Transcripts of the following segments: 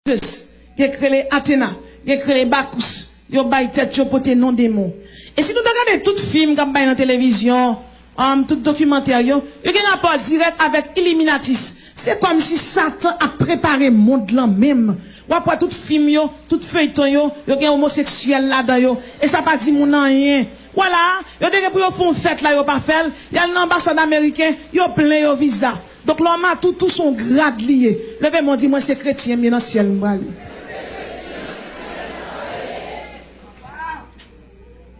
qui écrit les Athéna, qui écrit les Bacchus, qui ont tête pour tes non démons. Et si nous regardons tout film comme dans la télévision, tout documentaire, il y a un rapport direct avec Illuminatis. C'est comme si Satan a préparé le monde là même. Ou après tout film, tout feuilleton, il y a un homosexuel là-dedans, et ça pas dit mon rien. Voilà, il y a des gens qui font fête là, ils pas fait. Il y a l'ambassade américaine, ils ont plein de visa. Donc l'homme a tout son grade lié. Le père m'a dit, moi c'est chrétien, mais dans le ciel, moi.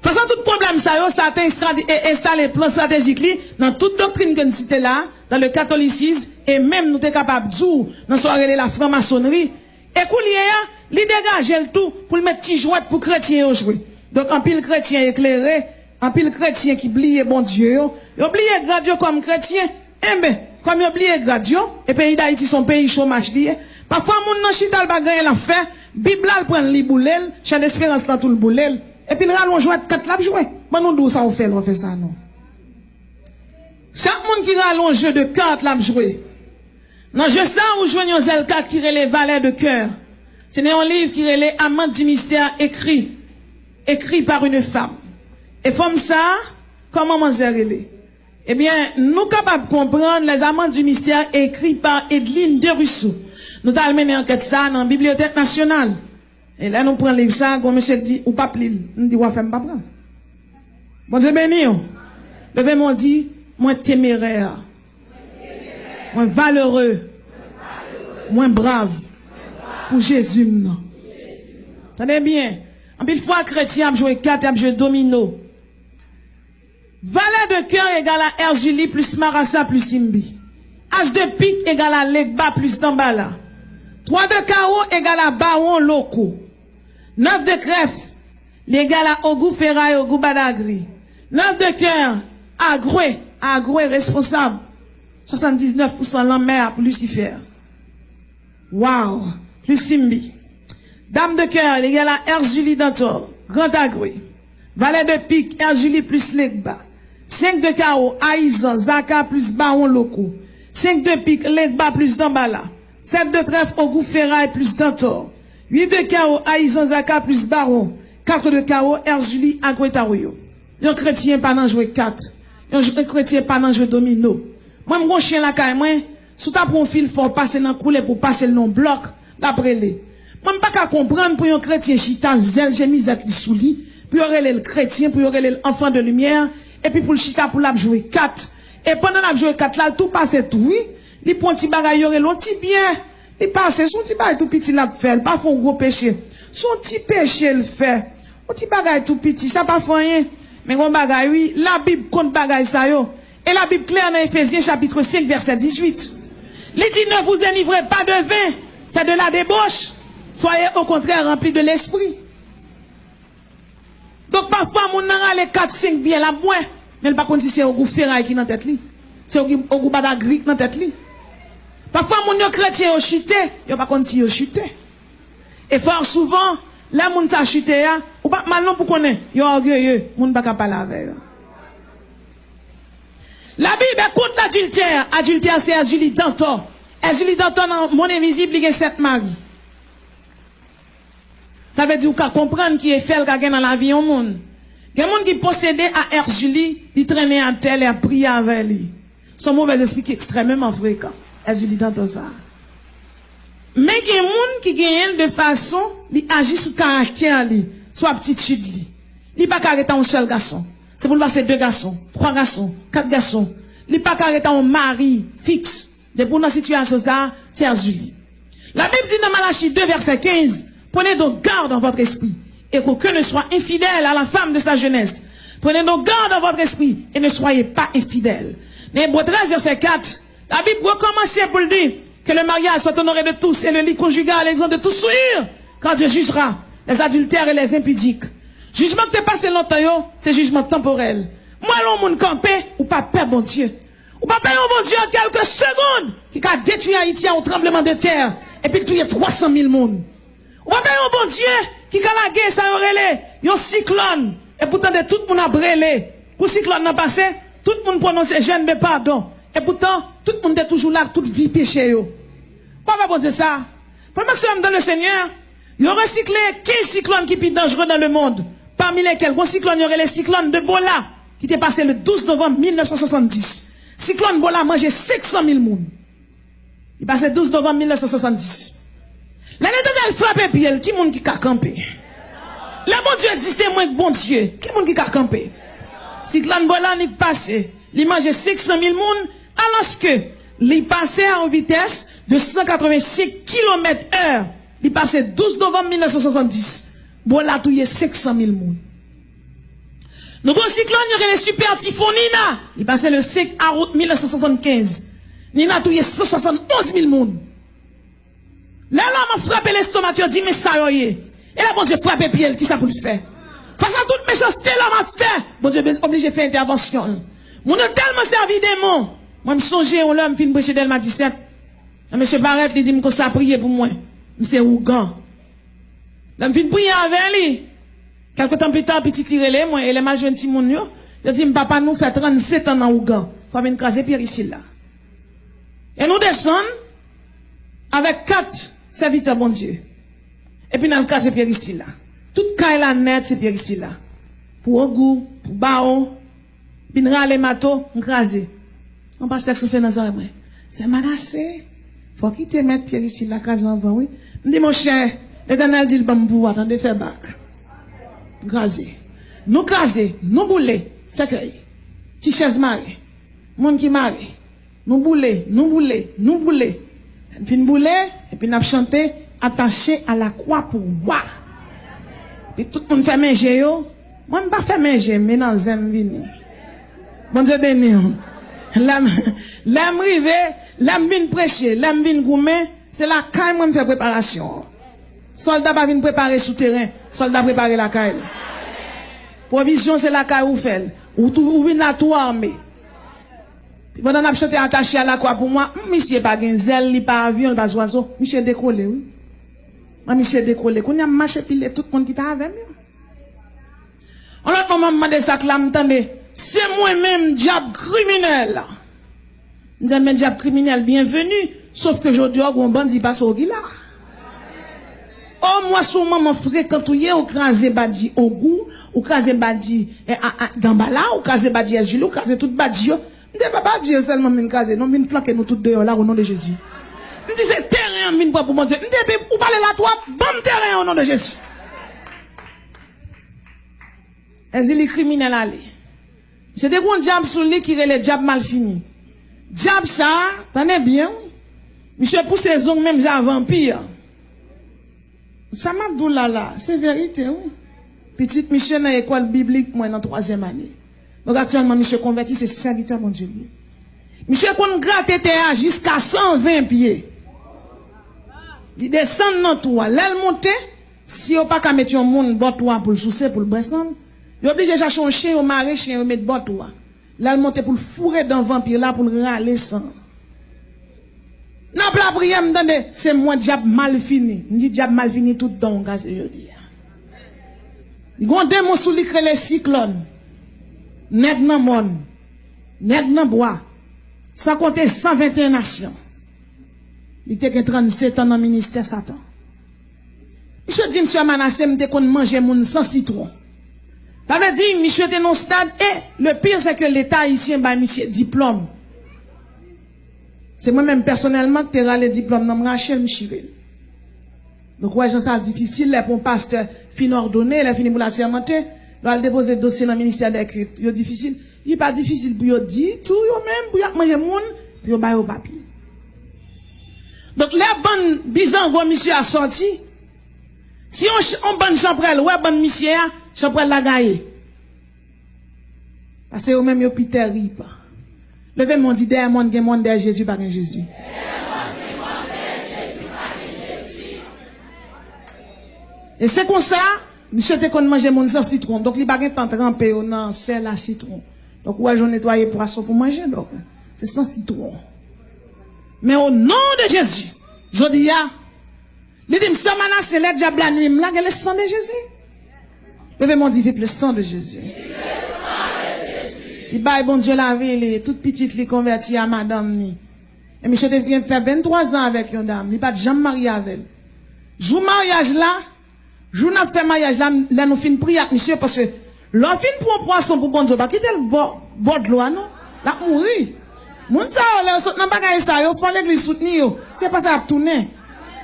Façon tout problème ça a installé plan stratégique dans toute doctrine que nous citons là, dans le catholicisme, et même nous sommes capables de dire, dans soirée la franc-maçonnerie, et qu'on li dégage le tout pour le mettre petit jouet pour chrétiens jouer. Donc en pile chrétien éclairé, en pile chrétien qui oublie bon Dieu, il oublie grand Dieu comme chrétien, eh ben, comme il oublie grand Dieu, et pays d'Haïti son pays chômage lié, parfois moun nan chital ba gagner l'affaire, Bible là prend li boulel, chant d'espérance dans tout le boulel. Et puis, le rallonge jouet 4 lap joué. Bon, nous, d'où ça on fait ça, non? Chaque monde qui rallonge jeu de 4 lap joué. Dans je sens où joignons L4 qui relève Valets de cœur. C'est un livre qui relève Amante du mystère écrit par une femme. Et comme ça, comment m'en relève? Eh bien, nous capables de comprendre les Amantes du mystère écrits par Edline de Rousseau. Nous avons mené enquête ça dans la Bibliothèque nationale. Et là, nous prenons le livre ça, comme monsieur dit, ou pas pli. Nous dit, ou pas prendre. Bon Dieu béni. Le père m'a dit, moi téméraire, moi valeureux, moi brave, pour Jésus, non. Tenez bien. En pile fois, chrétien a joué 4, a joué domino. Valet de cœur égale à Erzulie plus Marassa plus Simbi. As de pique égale à Legba plus Dambala. 3 de carreau égale à Baron Loco. 9 de crève, l'égal à Ogou Ferraille, Ogou Badagri. 9 de cœur, Agroué responsable. 79% l'enmer pour Lucifer. Wow, plus Simbi. Dame de cœur, l'égal à Erzulie Dantor, Grand Agroué. Valet de pique, Erzulie plus Legba. 5 de carreau, Aïzan, Zaka plus Baron Loco. 5 de pique, Legba plus Dambala. 7 de trèfle, Ogou Ferraille plus Dantor. 8 de carreau, Aïzan Zaka plus Baron. 4 de carreau, Erzulie Agouetarouyo. Un chrétien pas dans jouer 4. Un chrétien pas dans jouer domino. Moi, mon chien la caille, moi, sous ta profil, faut passer dans couler pour passer le nom bloc, d'après les. Moi, pas qu'à comprendre pour un chrétien chita, zèle, j'ai mis à souli, pour y aurait le chrétien, pour y aurait l'enfant de lumière, et puis pour le chita, pour la jouer 4. Et pendant la jouer 4 là, tout passe tout, oui. Les ponti bagay y aurait l'autre bien. Il passe, son petit bagay tout petit là fait, pas font gros péché. Son petit péché le fait. Un petit bagay tout petit, ça pas fait rien. Mais on bagay oui, la Bible compte bagay ça yo. Et la Bible claire dans Éphésiens chapitre 5 verset 18. Il dit ne vous enivrez pas de vin, c'est de la débauche. Soyez au contraire remplis de l'esprit. Donc parfois mon nan les 4 5 bien la moins, mais pas contre si c'est au goût ferraille qui dans tête li. C'est au goût badagri qui dans tête li. Parfois, mon chrétien a chuté, il pas contre si il chuté. Et fort souvent, là, moun sa chuté, ou pas mal non pour connaître, il est orgueilleux, moun pas capable avec. La Bible compte l'adultère. Adultère, c'est Erzulie Dantor. Erzulie Dantor, dans mon invisible, il y a 7 maris. Ça veut dire qu'on comprendre qui est fait le gagner dans la vie au monde. Il y a des gens qui possédaient à Erzulie, ils traînaient à tel et à prier avec lui. Son mauvais esprit qui est extrêmement fréquent. Erzulie dans ça. Mais il y a des gens qui gagnent de façon, ils agissent sur caractère, sur aptitude. Ils ne pas arrêter un seul garçon. C'est pour passer 2 garçons, 3 garçons, 4 garçons. Ils ne pas arrêter un mari fixe. De pour dans situation ça, c'est Erzulie. La Bible dit dans Malachie 2 verset 15, prenez donc garde dans votre esprit et qu'aucun ne soit infidèle à la femme de sa jeunesse. Prenez donc garde dans votre esprit et ne soyez pas infidèles. Hébreux 13 verset 4, la Bible recommence pour le dire que le mariage soit honoré de tous et le lit conjugal exempt de tout souillure quand Dieu jugera les adultères et les impudiques. Jugement que tu passé longtemps, c'est jugement temporel. Moi, l'on moun campé ou pas peur bon Dieu. Ou pas peur bon Dieu en quelques secondes qui a détruit Haïti au tremblement de terre et puis tué 300 000 monde. Ou pas peur bon Dieu qui a la guerre ça aurait un cyclone et pourtant de tout le monde a brûlé. Pour cyclone n'a passé, tout le monde prononce jeûne de pardon. Et pourtant, tout le monde est toujours là, toute vie péché. Pourquoi bon Dieu ça? Frère maximum dans le Seigneur, il y a recyclé 15 cyclones qui sont dangereux dans le monde. Parmi lesquels, bon cyclone, il y aurait les cyclones de Bola, qui était passé le 12 novembre 1970. Cyclone Bola a mangé 500 000 personnes. Il passait le 12 novembre 1970. L'année de frappe pied, qui monde qui a campé? Le bon Dieu dit c'est moi bon Dieu. Qui monde qui a campé? Cyclone Bola n'est passé. Il mangeait 500 000 personnes, alors que il passait à une vitesse de 185 km/h. Il passait 12 novembre 1970. Bola touillé 500 000 personnes. Nous avons un cyclone, il y a les super typhons Nina. Il passait le 5 août 1975. Nina touillé 171 000 personnes. Là, l'homme a frappé l'estomac, il a dit, mais ça y est. Et là, bon Dieu, frappé pied, qui ça pour le faire? Face à toute méchanceté, l'homme a fait. Bon Dieu, obligé de faire intervention. Mon a tellement servi des mots. Moi, je me songeais, l'homme fin prêcher Delma 17. Monsieur Barrett, il dit, que ça prier pour moi. Monsieur Ougan. L'homme fin prier avec lui. Quelque temps plus tard, petit tiré, moi, et les mal jeunes Timon, il dit, papa, nous fait 37 ans dans Ougan. Faut venir craser Pierre ici, là. Et nous descendons avec 4 serviteurs, bon Dieu. Et puis, nous allons craser Pierre ici, là. Toute caille la net, c'est Pierre ici, là. Pour Ogou, pour Bao, puis nous allons les matos, nous craser. On passe à ce fait dans un moi. C'est menacé. Faut quitter mettre Pierre ici, là, craser en oui. Je dis, mon cher, l'Éternel dit le bambou, attendez, faire bac. Craser. Nous craser, nous bouler, cercueil. Ti chaise marée. Monde qui marée. Nous bouler, nous bouler, nous bouler. Puis nous bouler, et puis nous chanter, attaché à la croix pour boire. Puis tout le monde fait manger, yo. Moi, je ne pas faire manger, mais dans un vini. Bon Dieu béni. L'âme rive, l'âme vient prêcher, l'âme vient goumer, c'est la caille, moi, je fais préparation. Soldat va venir préparer souterrain, soldat préparer la caille. Provision, c'est la caille ou fait. Ou venez là tout armé. Pendant que je suis attaché à la croix pour moi, monsieur pas un zèle, il pas avion, il pas oiseau, monsieur décollé, oui. Moi, monsieur décollé. Quand il a marché, puis tout le monde qui t'a avec moi. En l'autre moment, je me demande ça que là, c'est moi-même, diable criminel. Je dis, mais diable criminel, bienvenue. Sauf que aujourd'hui, on bandit passe au gila. Oh, moi, sur maman fréquente, ou crasé badi au goût, ou crasé badi d'ambala, ou crasé badi azul, ou crasé tout badi. Je dis, pas Dieu seulement, mais crasé. Non, mais flanquer nous tous dehors là, au nom de Jésus. Je dis, c'est terrain, mine pour mon Dieu. Je dis, ou parler là, toi, bon terrain au nom de Jésus. Est-ce que les criminels allaient? C'est des bons diables sous lui qui relèvent les diables mal finis. Diable ça, t'en es bien. Monsieur pour ses ongles même j'ai un vampire. Ça m'a dit là, c'est vérité, oui. Petite mission dans l'école biblique, moi, dans 3e année. Donc actuellement, monsieur converti, c'est serviteur, mon Dieu. Monsieur qu'on gratte terre jusqu'à 120 pieds. Il descend dans toi. L'aile monte, si on pas qu'à mettre un monde bon toi pour le soucier, pour le descendre, il est obligé de chercher un chien, un mari, chien, un mettre bon toi. L'aile monte pour le fourrer dans le vampire là, pour le râler sang. Non, la prière, m'entendez, c'est moi, diable mal fini. Je dis diable mal fini tout dans le cas, je dis. Il y a un démon sous lui les cyclones. Net dans le monde. Net dans le bois. Sans compter 121 nations. Il était 37 ans dans le ministère Satan. Je dis, monsieur Manassé, je qu'on mange moun sans citron. Ça veut dire, monsieur était dans le stade, et le pire, c'est que l'État haïtien, bah, monsieur, diplôme. C'est moi-même personnellement qui ai râlé diplôme dans Rachel Michivel. Donc, ouais, ça difficile, là, pour un pasteur fin ordonné, il a fini pour la sermenter, il va déposer le dossier dans le ministère des cultes. Il est difficile. Il n'est pas difficile pour lui dire tout, même, pour y manger moun, puis il va au papier. Donc, les bonnes bizango, monsieur a sorti. Si on bonne champrelle, ouais, bonne monsieur, champrelle la gagne. Parce que eux même, ils ont terrible. Levez mon dit, derrière mon monde derrière Jésus, par Jésus. Et c'est comme ça, monsieur te qu'on mange mon sans citron. Donc, il n'y a pas de temps trempé dans sel à citron. Donc, ouais, j'en nettoie poisson pour manger, donc. C'est sans citron. Mais au nom de Jésus, je dis, il dit, monsieur Manas, c'est le diable la nuit, là, le sang de Jésus. Levez mon dit, vive le sang de Jésus. Il baille bon Dieu la vie, toute petite, li convertie à madame ni. Et monsieur devient faire 23 ans avec une dame, il pas jamais marié avec elle. Jou mariage là, jou n'a fait mariage là, là nous fin prier avec monsieur parce que l'on fin pour un poisson pour bon Dieu, pas quitter le bord de l'eau non, là mourir. Moun sa là saute dans bagaille ça, yo font l'église soutenir yo, c'est pas ça à tourner.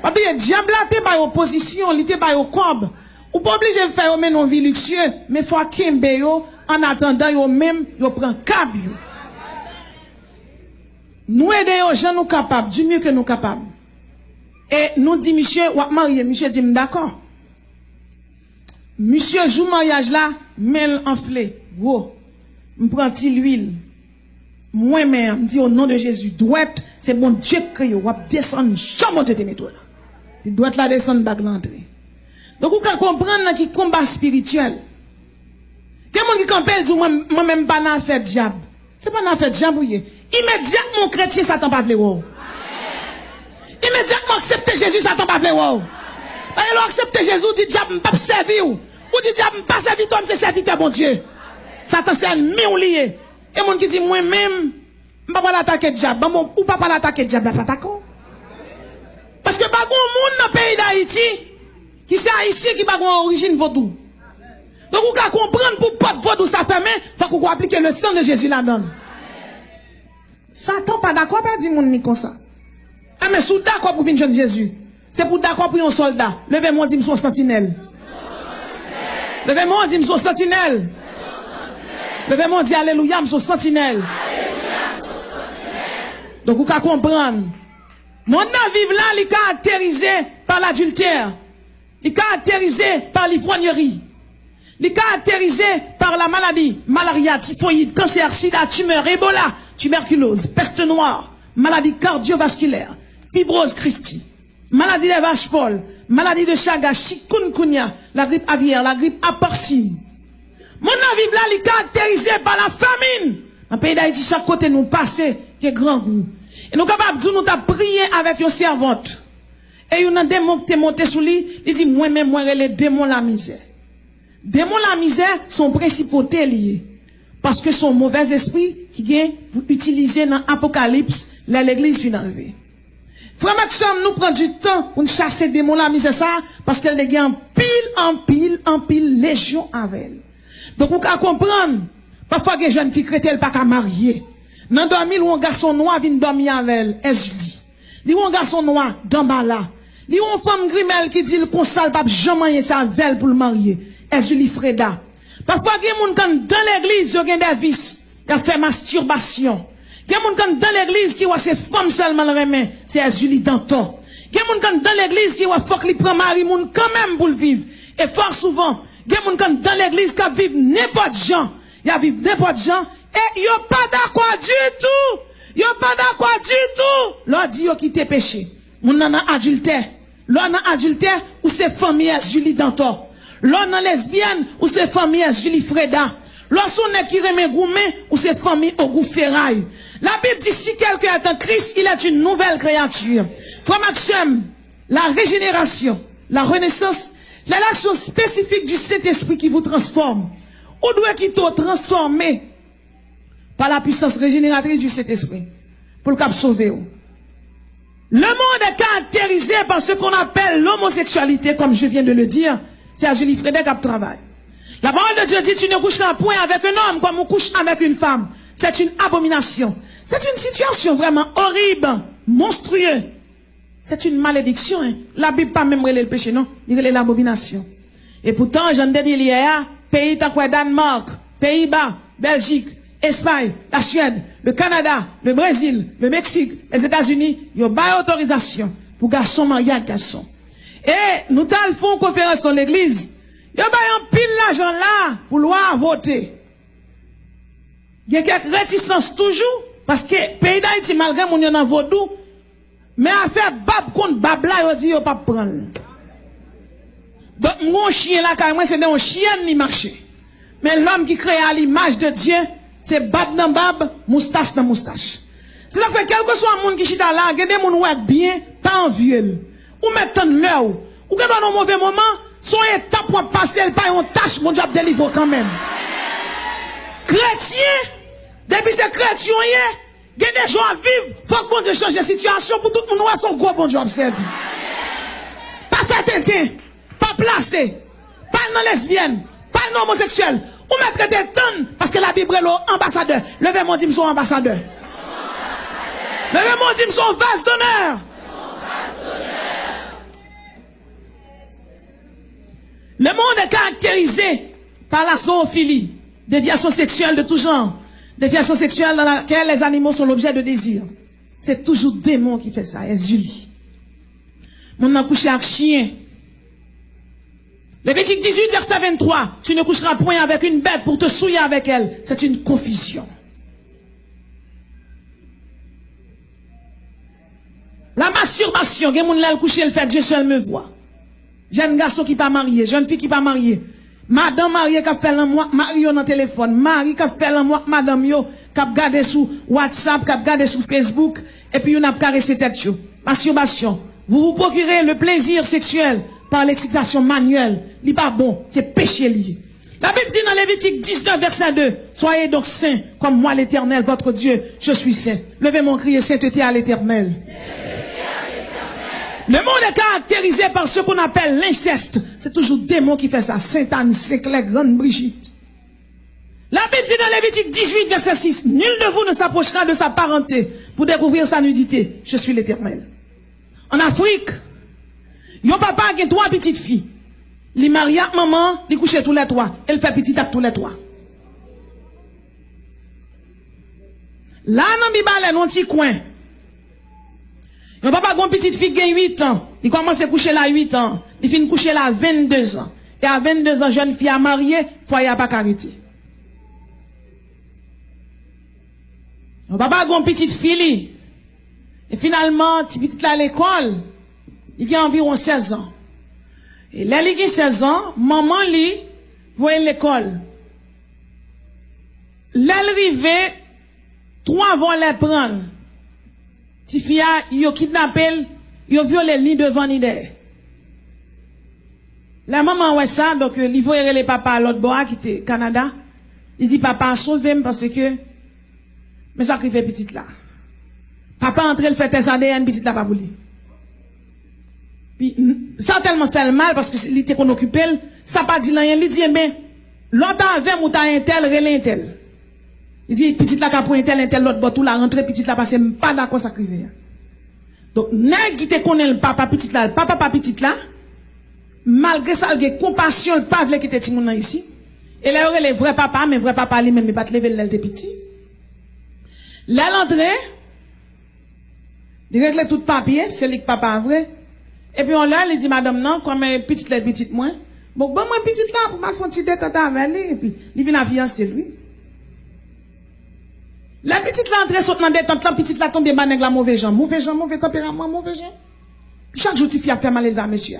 Pas bien diable là te ba opposition, li te ba yo cob. Ou pas obligé de faire men non vie luxueux, mais faut kembe yo en attendant yo même yo prend cab yo. Nous aider aux gens nous capables, du mieux que nous capables. Et nous dit monsieur, ou marié, monsieur dit d'accord. Monsieur joue mariage là, mêle enflé, gros. M'prend l'huile. Moi-même, dit au nom de Jésus, droite, c'est bon Dieu qui ou descendre, jamais Dieu te nettoie là. Il doit la descendre bague l'entrée. Donc vous pouvez comprendre qui combat spirituel. Quelqu'un qui campelle dit moi-même pas dans fait diable. C'est pas dans fait diable. Immédiatement chrétien Satan pas vle wow. Immédiatement accepter Jésus Satan pas vle wow. Parce que accepter Jésus dit diable pas servir ou dit diable pas servir toi c'est serviteur bon Dieu. Satan c'est ennemi ou lié. Et mon qui dit moi même pas l'attaquer diable ou pas l'attaquer diable pas d'accord. Parce que pas grand monde dans le pays d'Haïti qui c'est haïtien qui pas grand origine vaudou. Donc vous pouvez comprendre pour pas de vaudou ça ferme, faut qu'on appliquer le sang de Jésus là-dedans. Satan pas d'accord pas dire mon ni comme ça. Ah mais sous d'accord pour venir jeune Jésus. C'est pour d'accord pour un soldat. Levez-moi dit son sentinelle. Levez-moi dit son sentinelle. Levez-moi dit alléluia son sentinelle. Donc vous pouvez comprendre. Mon vivre là, il est caractérisé par l'adultère. Il est caractérisé par l'ivrognerie. Il est caractérisé par la maladie, malaria, typhoïde, cancer, sida, tumeur, Ebola, tuberculose, peste noire, maladie cardiovasculaire, fibrose Christi, maladie des vaches folles, maladie de Chagas, chikungunya, la grippe aviaire, la grippe porcine. Mon vivre là, il est caractérisé par la famine. Dans le pays d'Haïti, chaque côté nous passons, qui est grand goût. Et nous capables de nous prier avec une servante. Et il y a un démon qui est monté sous lui, il dit, moi-même, moi, les démons la misère. Démons la misère sont principautés liés. Parce que son mauvais esprit qui vient pour utiliser dans l'Apocalypse, l'église finit enlevée. Frère Maxime, nous prenons du temps pour chasser démons la misère ça, parce qu'elle est en pile, légion avec elle. Donc, vous pouvez comprendre, parfois, que les jeunes filles chrétiennes pas qu'à marier. Dans 2000, où un garçon noir vient dormir avec elle, est-ce lui? Un garçon noir, dans là. Li une femme grimelle qui dit le consal pas jamais sa velle pour le marier. Est-ce lui Freda? Parfois, il y a des gens dans l'église, ils ont des vices. Ils ont fait masturbation. Il y a des gens dans l'église qui ont ces femmes seulement le remet. C'est Ezuli Danto. Il y a des gens dans l'église qui ont faut qu'ils prennent mari moun quand même pour le vivre. Et fort souvent, il y a des gens dans l'église qui vivent n'importe gens. Ils vivent n'importe gens. Et ils n'ont pas d'accord du tout. Ils n'ont pas d'accord du tout. L'on dit qu'ils quittent péché. Moun nan adultère. L'on a adultère ou c'est famille Julie Danto. L'on a lesbienne ou c'est famille Julie Freda. Lorsqu'on est qui remet gourmet ou c'est famille au goût ferraille. La Bible dit si quelqu'un est en Christ, il est une nouvelle créature. Frère Maxime, la régénération, la renaissance, l'action spécifique du Saint-Esprit qui vous transforme. Ou doit qu'il soit transformé par la puissance régénératrice du Saint-Esprit pour le cap sauver. Le monde est caractérisé par ce qu'on appelle l'homosexualité, comme je viens de le dire. C'est à Julie Frédéric qui travaille. La parole de Dieu dit, tu ne coucheras point avec un homme comme on couche avec une femme. C'est une abomination. C'est une situation vraiment horrible, monstrueuse. C'est une malédiction. Hein. La Bible pas même relève le péché, non. Il relève l'abomination. Et pourtant, j'en ai dit hier, pays tant que Danemark, Pays-Bas, Belgique, Espagne, la Suède, le Canada, le Brésil, le Mexique, les États-Unis, ils ont pas autorisation pour garçon marié avec garçon. Et nous avons fait une conférence sur l'église. Ils ont un pile l'argent là pour loi voter. Il y a quelques réticences toujours, parce que le pays d'Haïti, malgré mon yon en vaudou, mais à faire bab contre bab là, ils disent qu'ils ne pas prendre. Donc, mon chien là, quand même, c'est un chien ni marché. Mais l'homme qui crée à l'image de Dieu, c'est bab dans bab, moustache dans moustache. C'est ça que quel que soit un monde qui chita là, il y a des gens qui bien, pas envieux. Ou mettre l'heure, ou que dans un mauvais moment, son étape pour passer, elle pas une tâche, mon Dieu délivre quand même. Chrétien, depuis ces chrétiens, il y a des gens à vivre, faut que mon Dieu change la situation pour tout le monde, son gros bon Dieu observe. Pas fait traiter, pas placer, pas non lesbienne, pas non homosexuel, ou me traiter tant, parce que la Bible est l'ambassadeur. Levez-moi, dit, son ambassadeur. Levez-moi, dit, son vase d'honneur. Le monde est caractérisé par la zoophilie, déviation sexuelle de tout genre, déviation sexuelle dans laquelle les animaux sont l'objet de désir. C'est toujours démon qui fait ça, Julie. Mon a couché avec chien. Lévitique 18, verset 23. Tu ne coucheras point avec une bête pour te souiller avec elle. C'est une confusion. La masturbation, il y a des gens qui couché, le fait Dieu seul me voit. Jeune garçon qui pas marié, jeune fille qui pas mariée. Madame mariée qui a fait mois, mari dans le téléphone, mari qui a fait mois, madame yo, qui a gardé sur WhatsApp, qui a gardé sur Facebook, et puis on a caressé tête yo. Masturbation. Vous vous procurez le plaisir sexuel par l'excitation manuelle. Il pas bon, c'est péché lié. La Bible dit dans Lévitique 19, verset 2, soyez donc saints, comme moi l'Éternel, votre Dieu, je suis saint. Levez mon cri et sainteté à l'Éternel. Le monde est caractérisé par ce qu'on appelle l'inceste. C'est toujours démon qui fait ça. Sainte-Anne, Saint-Claire, Grande Brigitte. La Bible dit dans Lévitique 18, verset 6, nul de vous ne s'approchera de sa parenté pour découvrir sa nudité. Je suis l'Éternel. En Afrique, yon papa a 3 petites filles. Il marie à maman, il couche tous les 3. Elle fait petit à tous les 3. Là, dans Bibale, dans un petit coin. Yon papa a une petite fille qui a 8 ans. Il commence à coucher là 8 ans. Il finit coucher là 22 ans. Et à 22 ans, jeune fille a marié, foyer a pas carité. Yon papa a une petite fille. Et finalement, petit là à l'école, il a environ 16 ans. Et là, il a 16 ans, maman lui, voit l'école. Là, elle arrive, 3 vont les prendre. Tifia, ils ont kidnappé, ils ont violé ni devant ni derrière. La maman ouais ça, donc il faut les papa à l'autre bord qui était Canada. Il dit papa sauve-moi parce que mais ça qui fait petite là. Papa entre le fait test ADN petite là pas pour lui. Puis ça tellement fait mal parce que il était qu'on occupé, ça pas dit rien, il dit ben l'autre avec ou ta un tel relé un tel. Il dit, petite là, qu'a pour un tel, l'autre bord, tout la rentrée, petite là, parce que pas d'accord, ça crive. Donc, nèg qui te connaît le papa, petite là, le papa, pas petite là, malgré ça, il y a compassion, le papa, qui était petit moun ici. Et là, il y a le vrai papa, mais vrai papa, lui-même, il pas te lever l'elle petit. Là, l'entrée, il règle tout papier, c'est lui que papa vrai. Et puis, on l'a, il dit, madame, non, comme petite là, petite moins. Bon, moi, petite là, pour mal faire une petite tête avec lui, et puis, il vient à fiancer lui. La petite là entre saute dans des tentes, la petite là tombe ban nèg la mauvais gens, mauvais tempérament, mauvais gens. Chaque jour tu fais faire mal élevé à monsieur.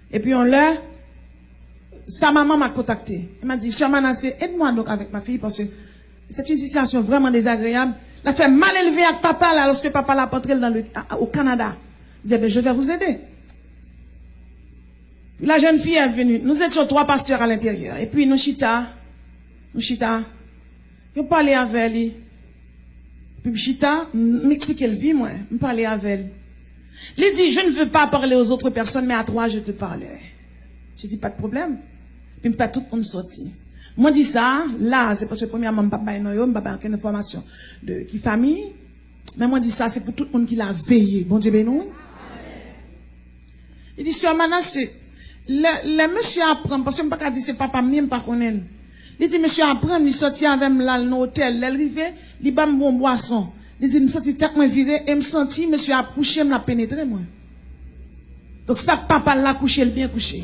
Et puis on l'a sa maman m'a contacté. Elle m'a dit "Chère Manassé, aide-moi donc avec ma fille parce que c'est une situation vraiment désagréable. Elle a fait mal élevé avec papa là lorsque papa l'a rentré au Canada." Il dit "Ben je vais vous aider." Puis la jeune fille est venue. Nous étions 3 pasteurs à l'intérieur et puis nous chita. Je parlais avec lui. Puis Chita m'expliquait le vie, moi. Me parler avec elle. Il dit, je ne veux pas parler aux autres personnes, mais à toi, je te parlerai. J'ai dit, pas de problème. Puis me fait tout le monde sortir. Moi, dis ça, là, c'est parce que premièrement, papa et non, papa n'a aucune information de qui famille. Mais moi, dis ça, c'est pour tout le monde qui l'a veillé. Bon Dieu, ben non. Il dit, Sœur Manassé, le monsieur apprend, parce que je ne peux pas dire c'est papa, je ne sais pas connaître. Il dit, monsieur apprend, il sortit avec moi dans l'hôtel, il arrivé, il bat mon boisson. Il dit, je me senti tellement viré, et me senti, monsieur a couché, me l'a pénétré, moi. Donc, ça, papa l'a couché, le bien couché.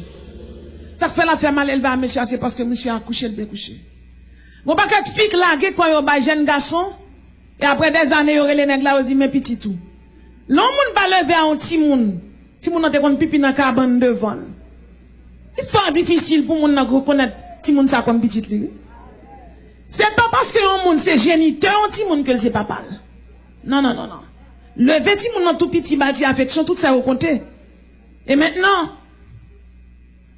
Ça fait la faire mal élevé à monsieur, c'est parce que monsieur a couché, le bien couché. Bon, pas qu'être fille là, quoi, yon ba jeune garçon, et après des années, yon les nègres là, yon dit, mais petit tout. L'homme va lever à un petit moun n'a te kon pipi dans cabane devant. Il faut difficile pour moun reconnaître petit moun ça comme petit li. C'est pas parce que un moun c'est géniteur, un petit moun que c'est papa. Non. Le petit moun dans tout petit bâti affection, tout ça au compter. Et maintenant,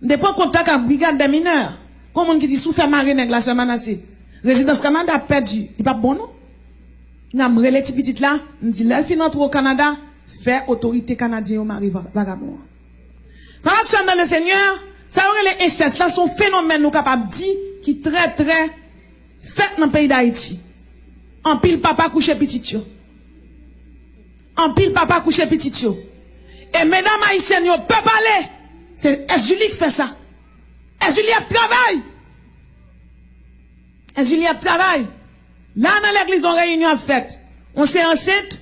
depuis contact avec brigade des mineurs, comme on qui dit souffert maré nèg la Sœur Manassé. Résidence Canada perdu, il pas bon non? N'a relé petit petit là, on dit là fin entre au Canada, fait autorité canadienne au mari vagabond. Pendant que dans le Seigneur, ça aurait les incestes là, sont phénomènes nous capables de dire qui est très très fait dans le pays d'Haïti. En pile papa couché petit yo. En pile papa couché petit yo. Et mesdames haïtiennes, yo peut parler. C'est Julie qui fait ça. Julie a travail. Julie a travail. Là dans l'église on réunion a fait. On s'est enceinte.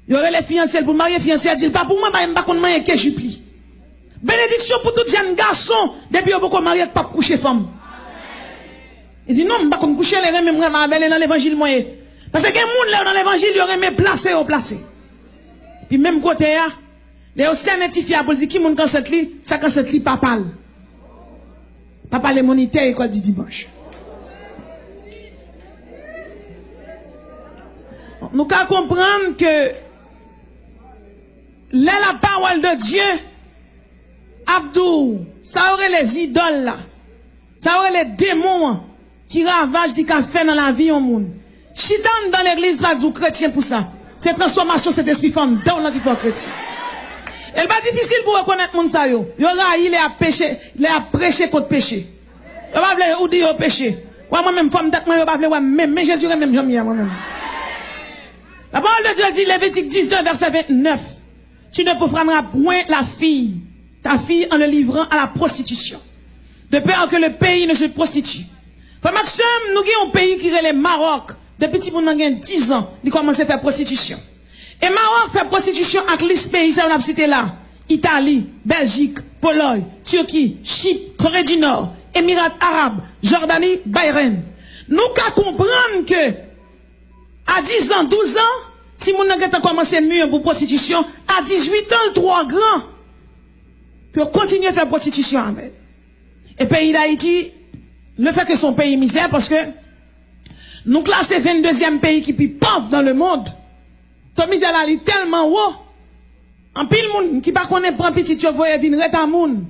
Il y aurait les fiancés pour marier fiancés dit pas pour moi pas qu'on marier que jupli. Bénédiction pour tout jeune garçon depuis on peut marier pas coucher femme. Il dit non, pas comme coucher les remèdes même dans l'évangile moyen. Parce que les gens là dans l'évangile ils auraient placé au placé. Puis même côté là, les certifiés pour dire qui moun kan cette li, ça kan cette li papal. Papa les monitaires école du dimanche. Nous qu'à comprendre que là la parole de Dieu Abdou, ça aurait les idoles là. Ça aurait les démons qui ravagent du café dans la vie au monde. Chitan dans l'église va dire chrétien pour ça. C'est transformation cet esprit femme dans la vie chrétien. Elle pas difficile pour reconnaître moun sa yo. Yo là il est à pécher, il est à prêcher contre péché. Yo pas vle ou dire péché. Moi même femme dak moi yo pas vle même mais Jésus même j'aime moi même. La parole de Dieu dit Lévitique 19 verset 29. Tu ne proffaneras point la fille, ta fille en le livrant à la prostitution. De peur que le pays ne se prostitue. Frère Maxime, nous avons un pays qui est le Maroc. Depuis petit, nous avons 10 ans, il commence à faire prostitution. Et Maroc fait prostitution avec les pays, ça on a cité là. Italie, Belgique, Pologne, Turquie, Chypre, Corée du Nord, Émirats Arabes, Jordanie, Bahreïn. Nous qu'à comprendre que, à 10 ans, 12 ans, si nous avons commencé mieux pour prostitution, à 18 ans, le 3 grand, pour continuer à faire prostitution avec. Et pays d'Haïti, le fait que son pays misère, parce que nous classons 22e pays qui est pauvre dans le monde. Ton misère là, il est tellement haut. En pile monde qui pas connaît prend petit yo voye vinn reta moun.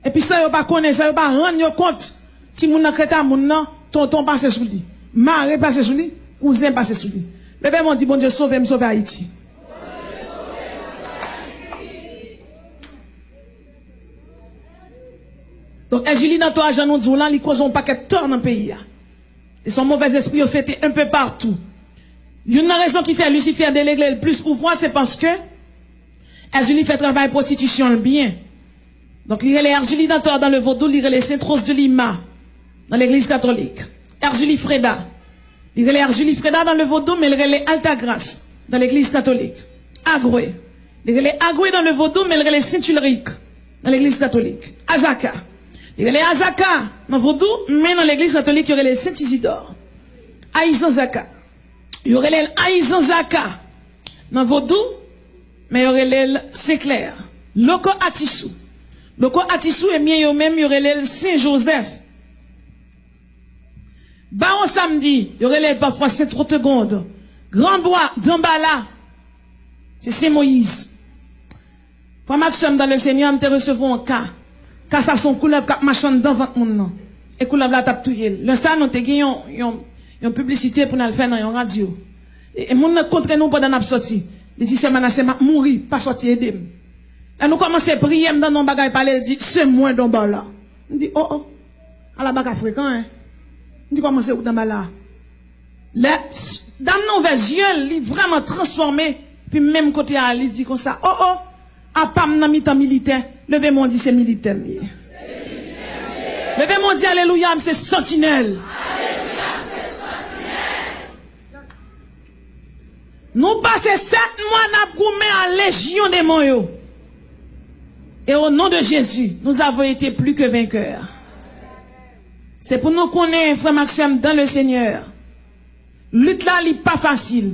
Et puis ça yo pas connaît, ça yo pas rendre compte. Si moun nan reta moun nan, tonton passe sous lui. Maré passe sous lui, cousin passe sous lui. Le père m'a dit bon Dieu sauve sauve Haïti. Donc, Julie dans toi, Jean nous dit là, ils causent un paquet de tort dans le pays. Et son mauvais esprit ont fait un peu partout. Une raison qui fait Lucifer déléguer le plus pouvoir, c'est parce que Julie fait travail prostitution bien. Donc, il y a Julie dans toi dans le vaudou, il y a Saint Rose de Lima dans l'église catholique. Julie Freda. Il y a Julie Freda dans le vaudou, mais il y a Alta Grace dans l'église catholique. Agoué. Il y a Agoué dans le vaudou, mais il y a Saint Ulrich dans l'église catholique. Azaka. Il y a les Azaka dans Vaudou, mais dans l'église catholique, il y aurait les Saint-Isidore. Aïzan Zaka. Il y aurait les Aïzan Zaka dans Vaudou, mais il y aurait les Saint-Clair. Loko Atissou. Loko Atissou et bien même, il y aurait les Saint-Joseph. Baron Samedi, il y aurait les parfois Saint-Trotegonde. Grand Bois, Dambala. C'est Saint-Moïse. Frère Maxime, dans le Seigneur, nous te recevons un cas. Car ça son couleur cap machin dans votre monde. Et couleur la tape touyer. Le ça nous te gagnons une publicité pour nous le faire dans une radio. Et mon contre nous pendant n'a sorti. Il dit c'est menacé m'a mourir, pas sortir aider. Et nous commençons à prier dans nos bagages parler, il dit c'est moi dans bas là. On dit oh à la bagarre fréquent hein. On dit comment c'est dans bas là. Là dans nos yeux, il vraiment transformé puis même côté à il dit comme ça à pam dans mi-temps militaire. Levez-moi dit c'est militaire. Levez-moi dit alléluia, c'est sentinelle. Nous passons 7 mois à goumé à légion des moyens. Et au nom de Jésus, nous avons été plus que vainqueurs. C'est pour nous connaître, frère Maxime, dans le Seigneur. Lutte là, n'est pas facile.